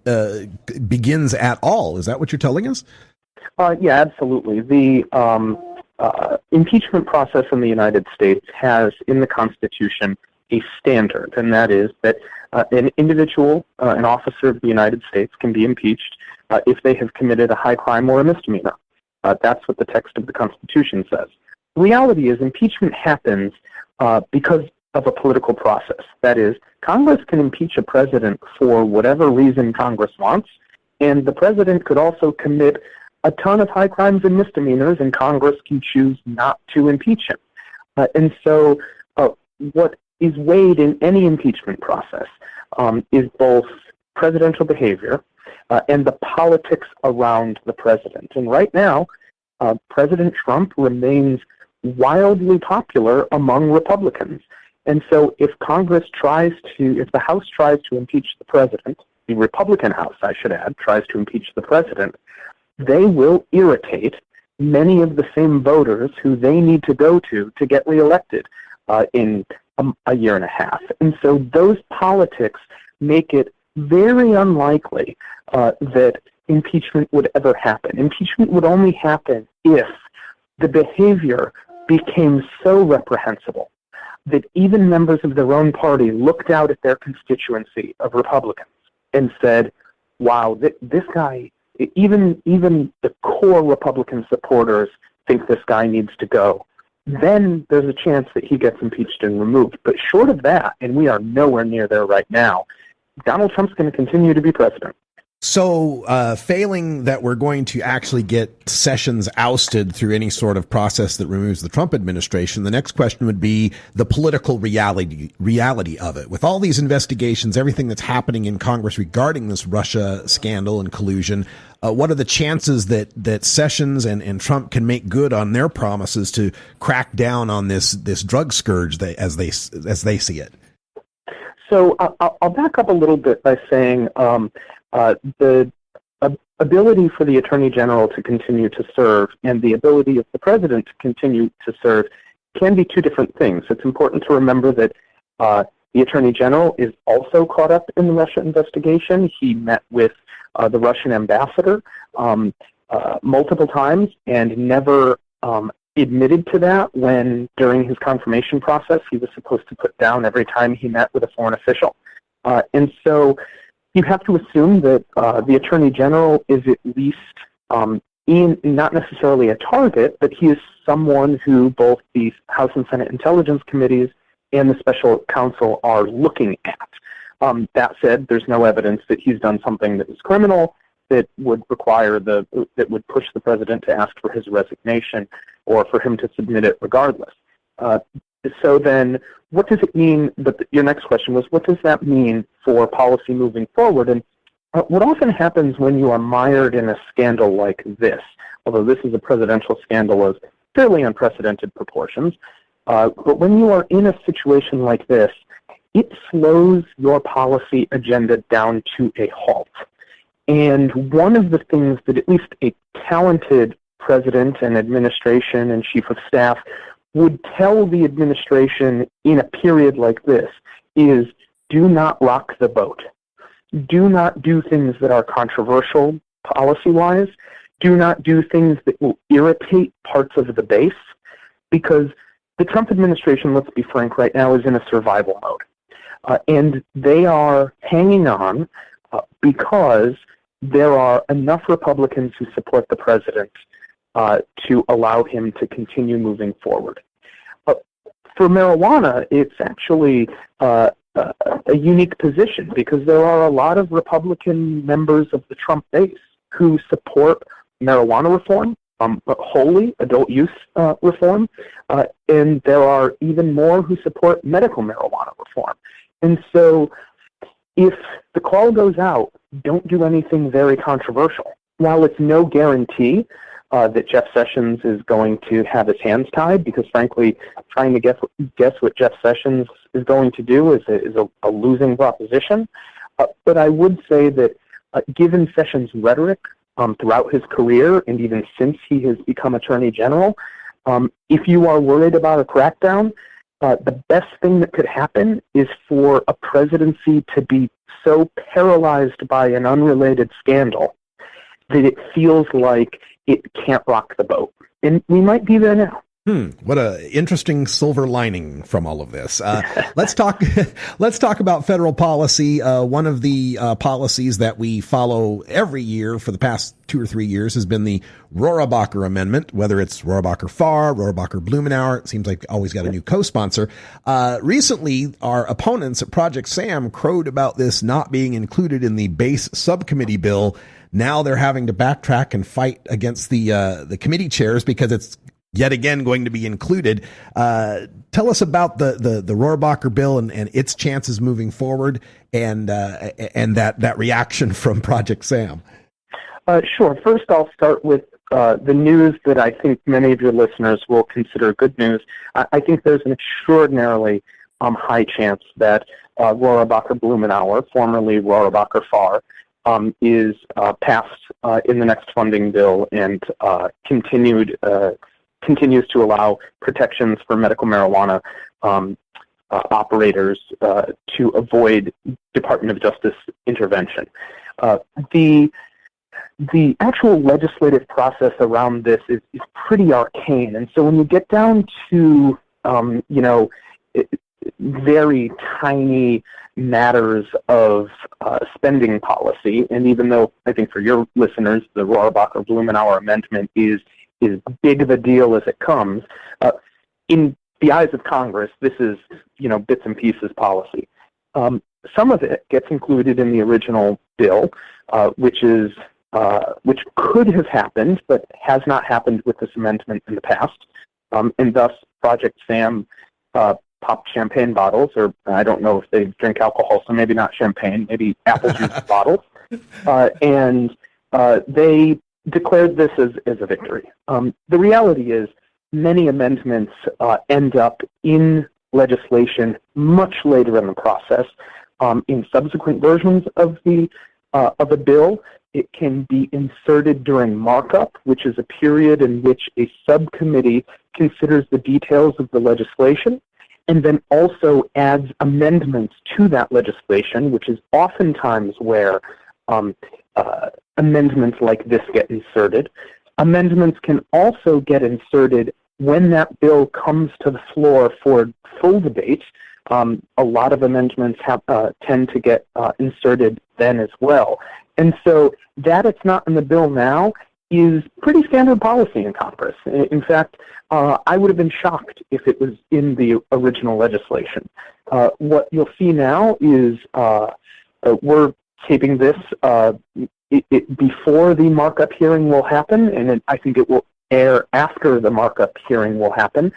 begins at all. Is that what you're telling us? Yeah, absolutely. The impeachment process in the United States has, in the Constitution, a standard, and that is that an individual, an officer of the United States, can be impeached if they have committed a high crime or a misdemeanor. That's what the text of the Constitution says. The reality is impeachment happens because of a political process. That is, Congress can impeach a president for whatever reason Congress wants, and the president could also commit a ton of high crimes and misdemeanors, and Congress can choose not to impeach him. And so what is weighed in any impeachment process is both presidential behavior and the politics around the president. And right now, President Trump remains wildly popular among Republicans. And so if the House tries to impeach the president, the Republican House, I should add, tries to impeach the president, they will irritate many of the same voters who they need to go to get reelected in a year and a half. And so those politics make it very unlikely that impeachment would ever happen. Impeachment would only happen if the behavior became so reprehensible that even members of their own party looked out at their constituency of Republicans and said, wow, this guy, even the core Republican supporters think this guy needs to go. Then there's a chance that he gets impeached and removed. But short of that, and we are nowhere near there right now, Donald Trump's going to continue to be president. So, failing that we're going to actually get Sessions ousted through any sort of process that removes the Trump administration, the next question would be the political reality of it. With all these investigations, everything that's happening in Congress regarding this Russia scandal and collusion, what are the chances that Sessions and Trump can make good on their promises to crack down on this drug scourge as they see it? So I'll back up a little bit by saying the ability for the Attorney General to continue to serve and the ability of the President to continue to serve can be two different things. It's important to remember that the Attorney General is also caught up in the Russia investigation. He met with the Russian ambassador multiple times and never admitted to that when, during his confirmation process, he was supposed to put down every time he met with a foreign official. And so you have to assume that the Attorney General is at least not necessarily a target, but he is someone who both the House and Senate Intelligence Committees and the Special Counsel are looking at. That said, there's no evidence that he's done something that is criminal that would require that would push the president to ask for his resignation or for him to submit it regardless. So then, what does it mean? But your next question was, what does that mean for policy moving forward? And what often happens when you are mired in a scandal like this, although this is a presidential scandal of fairly unprecedented proportions, but when you are in a situation like this, it slows your policy agenda down to a halt. And one of the things that at least a talented president and administration and chief of staff would tell the administration in a period like this is, do not rock the boat. Do not do things that are controversial policy-wise. Do not do things that will irritate parts of the base, because the Trump administration, let's be frank, right now is in a survival mode. And they are hanging on because there are enough Republicans who support the president to allow him to continue moving forward. For marijuana, it's actually a unique position because there are a lot of Republican members of the Trump base who support marijuana reform, wholly adult use reform, and there are even more who support medical marijuana reform. And so if the call goes out, don't do anything very controversial. While it's no guarantee that Jeff Sessions is going to have his hands tied, because frankly, trying to guess what Jeff Sessions is going to do is a losing proposition. But I would say that given Sessions' rhetoric throughout his career and even since he has become Attorney General, if you are worried about a crackdown, the best thing that could happen is for a presidency to be so paralyzed by an unrelated scandal that it feels like it can't rock the boat. And we might be there now. What a interesting silver lining from all of this. Let's talk about federal policy. One of the policies that we follow every year for the past 2 or 3 years has been the Rohrabacher Amendment, whether it's Rohrabacher-Farr, Rohrabacher-Blumenauer. It seems like always got a new co-sponsor. Recently, our opponents at Project SAM crowed about this not being included in the base subcommittee bill. Now they're having to backtrack and fight against the committee chairs because it's yet again going to be included. Tell us about the Rohrabacher bill and its chances moving forward, and that reaction from Project SAM. Sure. First, I'll start with the news that I think many of your listeners will consider good news. I think there's an extraordinarily high chance that Rohrabacher-Blumenauer, formerly Rohrabacher-Farr, is passed in the next funding bill and continues to allow protections for medical marijuana operators to avoid Department of Justice intervention. The actual legislative process around this is pretty arcane, and so when you get down to very tiny matters of spending policy, and even though I think for your listeners the Rohrabacher-Blumenauer amendment is big of a deal as it comes, in the eyes of Congress, this is, bits and pieces policy. Some of it gets included in the original bill, which could have happened, but has not happened with this amendment in the past, and thus Project SAM popped champagne bottles, or I don't know if they drink alcohol, so maybe not champagne, maybe apple juice bottles, and they declared this as a victory. The reality is many amendments end up in legislation much later in the process. In subsequent versions of a bill, it can be inserted during markup, which is a period in which a subcommittee considers the details of the legislation and then also adds amendments to that legislation, which is oftentimes where amendments like this get inserted. Amendments can also get inserted when that bill comes to the floor for full debate. A lot of amendments tend to get inserted then as well. And so that it's not in the bill now is pretty standard policy in Congress. In fact, I would have been shocked if it was in the original legislation. What you'll see now is we're taping this before the markup hearing will happen, and I think it will air after the markup hearing will happen.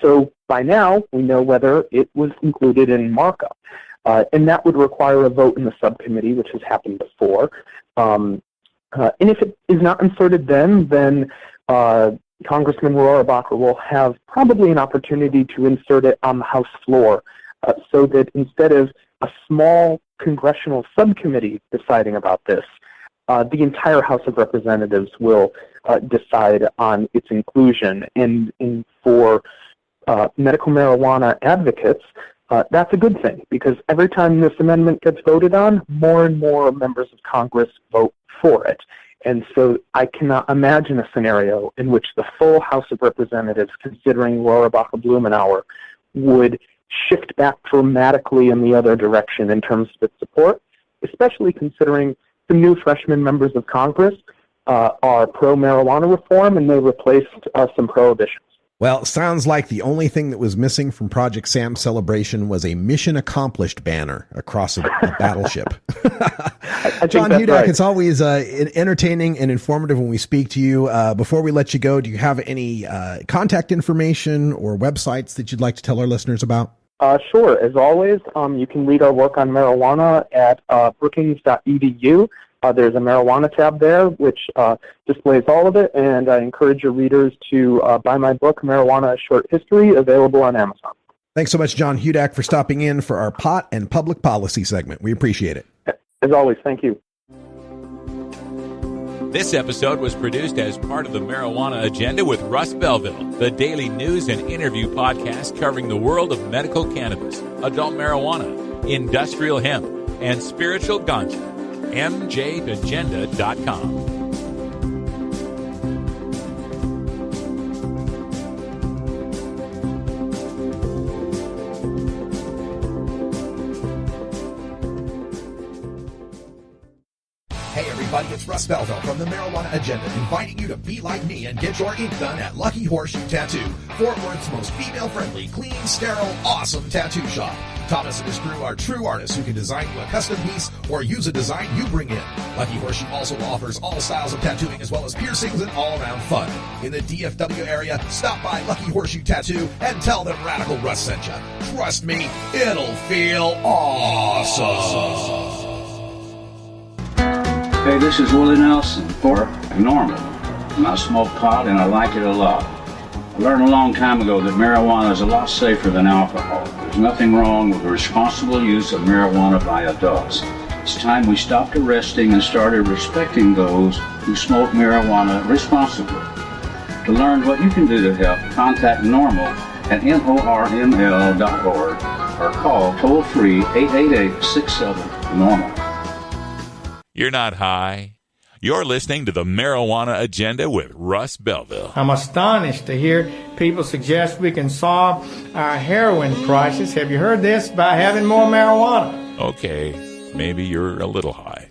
So by now, we know whether it was included in markup. And that would require a vote in the subcommittee, which has happened before. And if it is not inserted then Congressman Rohrabacher will have probably an opportunity to insert it on the House floor so that instead of a small congressional subcommittee deciding about this, the entire House of Representatives will decide on its inclusion. And for medical marijuana advocates, that's a good thing, because every time this amendment gets voted on, more and more members of Congress vote for it. And so I cannot imagine a scenario in which the full House of Representatives, considering Rohrabacher-Blumenauer, would shift back dramatically in the other direction in terms of its support, especially considering the new freshman members of Congress are pro-marijuana reform, and they replaced some prohibitions. Well, sounds like the only thing that was missing from Project SAM's celebration was a mission accomplished banner across a battleship. John Hudak, right. It's always entertaining and informative when we speak to you. Before we let you go, do you have any contact information or websites that you'd like to tell our listeners about? Sure. As always, you can read our work on marijuana at brookings.edu. There's a marijuana tab there, which displays all of it, and I encourage your readers to buy my book, Marijuana: A Short History, available on Amazon. Thanks so much, John Hudak, for stopping in for our pot and public policy segment. We appreciate it. As always, thank you. This episode was produced as part of the Marijuana Agenda with Russ Belville, the daily news and interview podcast covering the world of medical cannabis, adult marijuana, industrial hemp, and spiritual ganja. MJagenda.com. Russ Belville from the Marijuana Agenda, inviting you to be like me and get your ink done at Lucky Horseshoe Tattoo, Fort Worth's most female-friendly, clean, sterile, awesome tattoo shop. Thomas and his crew are true artists who can design you a custom piece or use a design you bring in. Lucky Horseshoe also offers all styles of tattooing as well as piercings and all-around fun. In the DFW area, stop by Lucky Horseshoe Tattoo and tell them Radical Russ sent you. Trust me, it'll feel awesome. Hey, this is Willie Nelson for Normal. And I smoke pot and I like it a lot. I learned a long time ago that marijuana is a lot safer than alcohol. There's nothing wrong with the responsible use of marijuana by adults. It's time we stopped arresting and started respecting those who smoke marijuana responsibly. To learn what you can do to help, contact NORML at NORML.org or call toll-free 888-67-NORMAL. You're not high. You're listening to the Marijuana Agenda with Russ Belville. I'm astonished to hear people suggest we can solve our heroin crisis. Have you heard this? By having more marijuana. Okay, maybe you're a little high.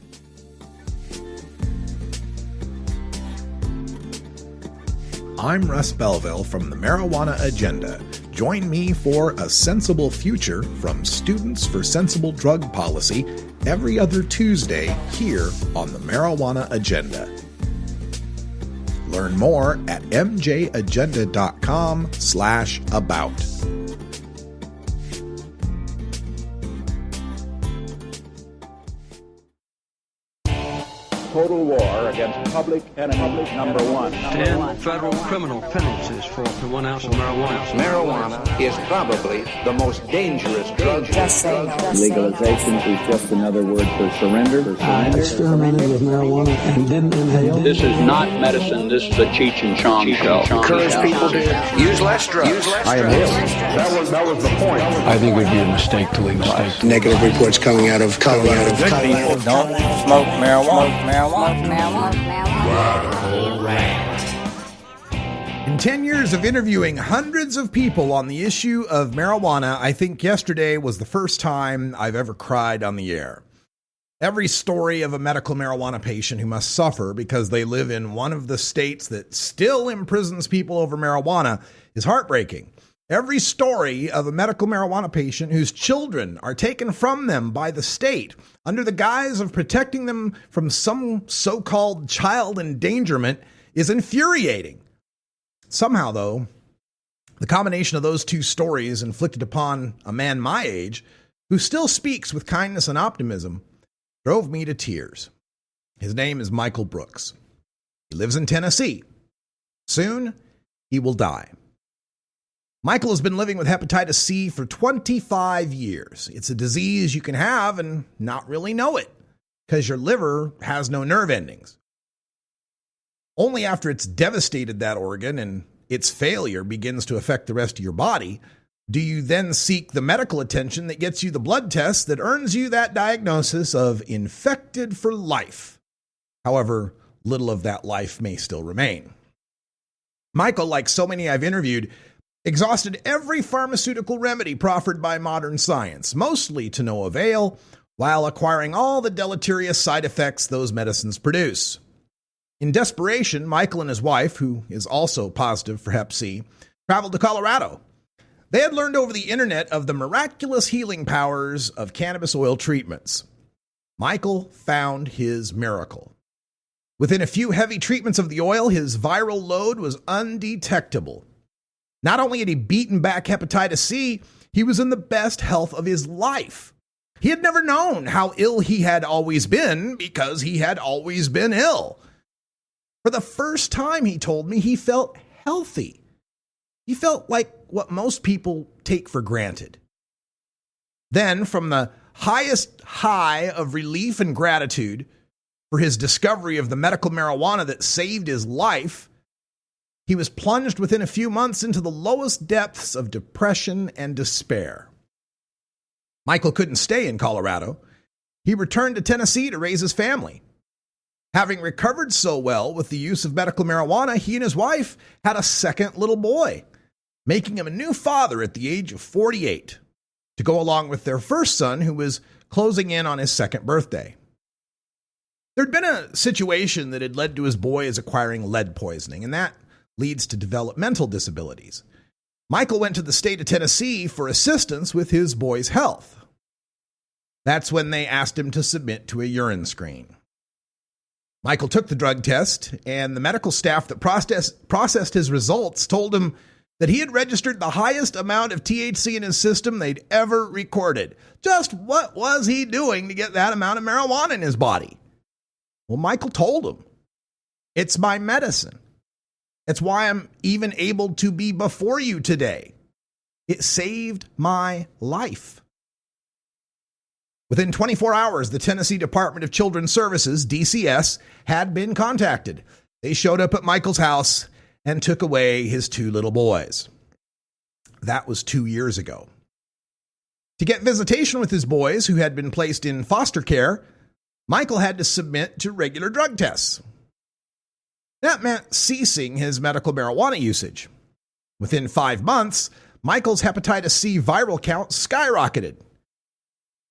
I'm Russ Belville from the Marijuana Agenda. Join me for A Sensible Future from Students for Sensible Drug Policy every other Tuesday here on the Marijuana Agenda. Learn more at mjagenda.com/about. Total war against public enemy number one. 10 federal criminal penalties for up to 1 ounce of marijuana. Marijuana is probably the most dangerous drug. Legalization is just another word for surrender. I experimented with marijuana and didn't inhale. This is not medicine. This is a Cheech and Chong show. Encourage people to use less drugs. I inhaled. That was the point. I think it would be a mistake to legalize. Negative reports coming out of Colorado. Good people don't smoke marijuana. Radical Rant. In 10 years of interviewing hundreds of people on the issue of marijuana, I think yesterday was the first time I've ever cried on the air. Every story of a medical marijuana patient who must suffer because they live in one of the states that still imprisons people over marijuana is heartbreaking. Every story of a medical marijuana patient whose children are taken from them by the state under the guise of protecting them from some so-called child endangerment is infuriating. Somehow, though, the combination of those two stories inflicted upon a man my age, who still speaks with kindness and optimism, drove me to tears. His name is Michael Brooks. He lives in Tennessee. Soon, he will die. Michael has been living with hepatitis C for 25 years. It's a disease you can have and not really know it because your liver has no nerve endings. Only after it's devastated that organ and its failure begins to affect the rest of your body do you then seek the medical attention that gets you the blood test that earns you that diagnosis of infected for life. However, little of that life may still remain. Michael, like so many I've interviewed, exhausted every pharmaceutical remedy proffered by modern science, mostly to no avail, while acquiring all the deleterious side effects those medicines produce. In desperation, Michael and his wife, who is also positive for Hep C, traveled to Colorado. They had learned over the internet of the miraculous healing powers of cannabis oil treatments. Michael found his miracle. Within a few heavy treatments of the oil, his viral load was undetectable. Not only had he beaten back hepatitis C, he was in the best health of his life. He had never known how ill he had always been because he had always been ill. For the first time, he told me, he felt healthy. He felt like what most people take for granted. Then, from the highest high of relief and gratitude for his discovery of the medical marijuana that saved his life, he was plunged within a few months into the lowest depths of depression and despair. Michael couldn't stay in Colorado. He returned to Tennessee to raise his family. Having recovered so well with the use of medical marijuana, he and his wife had a second little boy, making him a new father at the age of 48, to go along with their first son, who was closing in on his second birthday. There'd been a situation that had led to his boys acquiring lead poisoning, and that leads to developmental disabilities. Michael went to the state of Tennessee for assistance with his boy's health. That's when they asked him to submit to a urine screen. Michael took the drug test, and the medical staff that processed his results told him that he had registered the highest amount of THC in his system they'd ever recorded. Just what was he doing to get that amount of marijuana in his body? Well, Michael told him, "It's my medicine. It's why I'm even able to be before you today. It saved my life." Within 24 hours, the Tennessee Department of Children's Services, DCS, had been contacted. They showed up at Michael's house and took away his 2 little boys. That was 2 years ago. To get visitation with his boys, who had been placed in foster care, Michael had to submit to regular drug tests. That meant ceasing his medical marijuana usage. Within 5 months, Michael's hepatitis C viral count skyrocketed.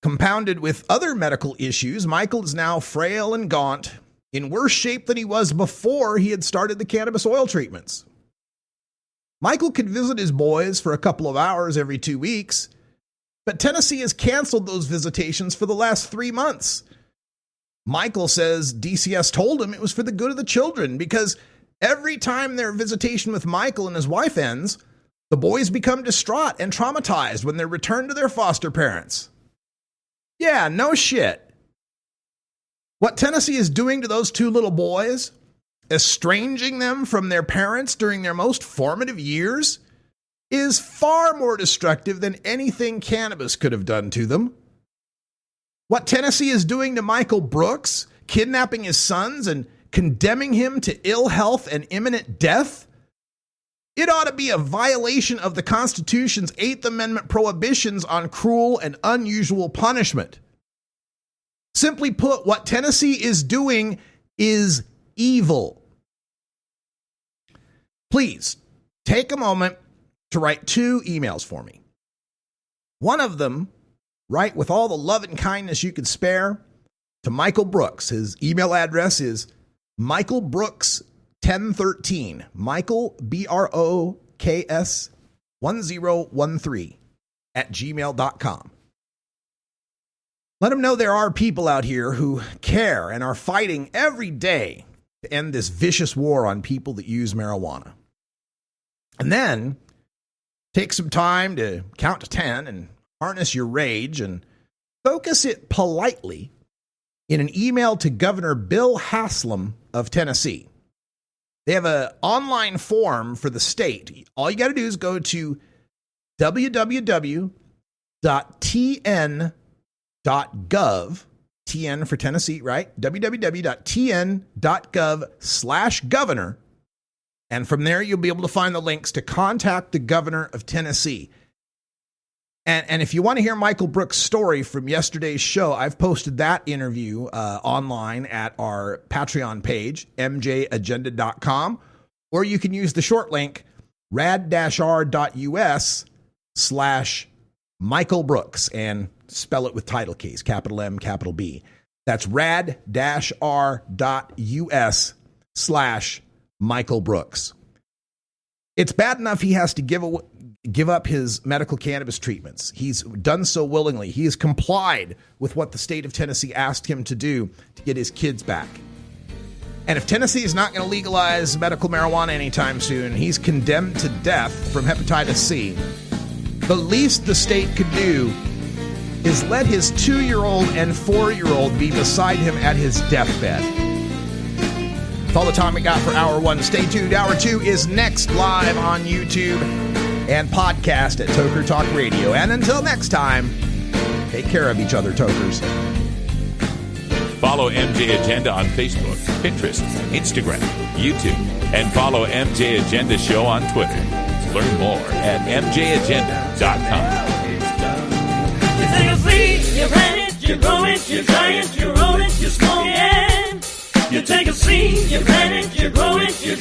Compounded with other medical issues, Michael is now frail and gaunt, in worse shape than he was before he had started the cannabis oil treatments. Michael could visit his boys for a couple of hours every 2 weeks, but Tennessee has canceled those visitations for the last 3 months. Michael says DCS told him it was for the good of the children, because every time their visitation with Michael and his wife ends, the boys become distraught and traumatized when they're returned to their foster parents. Yeah, no shit. What Tennessee is doing to those 2 little boys, estranging them from their parents during their most formative years, is far more destructive than anything cannabis could have done to them. What Tennessee is doing to Michael Brooks, kidnapping his sons and condemning him to ill health and imminent death, it ought to be a violation of the Constitution's 8th Amendment prohibitions on cruel and unusual punishment. Simply put, what Tennessee is doing is evil. Please take a moment to write 2 emails for me. One of them, write with all the love and kindness you could spare, to Michael Brooks. His email address is michaelbrooks1013, Michael, BROKS 1013 at gmail.com. Let him know there are people out here who care and are fighting every day to end this vicious war on people that use marijuana. And then take some time to count to 10 and harness your rage and focus it politely in an email to Governor Bill Haslam of Tennessee. They have an online form for the state. All you got to do is go to www.tn.gov, TN for Tennessee, right? www.tn.gov/governor. And from there, you'll be able to find the links to contact the governor of Tennessee. And if you want to hear Michael Brooks' story from yesterday's show, I've posted that interview online at our Patreon page, mjagenda.com, or you can use the short link, rad-r.us/Michael Brooks, and spell it with title case, capital M, capital B. That's rad-r.us/Michael Brooks. It's bad enough he has to give up his medical cannabis treatments. He's done so willingly. He has complied with what the state of Tennessee asked him to do to get his kids back. And if Tennessee is not going to legalize medical marijuana anytime soon, he's condemned to death from hepatitis C. The least the state could do is let his 2-year-old and 4-year-old be beside him at his deathbed. That's all the time we got for Hour 1. Stay tuned. Hour 2 is next, live on YouTube and podcast at Toker Talk Radio. And until next time, take care of each other, Tokers. Follow MJ Agenda on Facebook, Pinterest, Instagram, YouTube, and follow MJ Agenda Show on Twitter. Learn more at mjagenda.com. You take a seed, you plant it, you grow it, you dry it, you roll it, you smoke it. You take a seed, you plant it, you grow it, you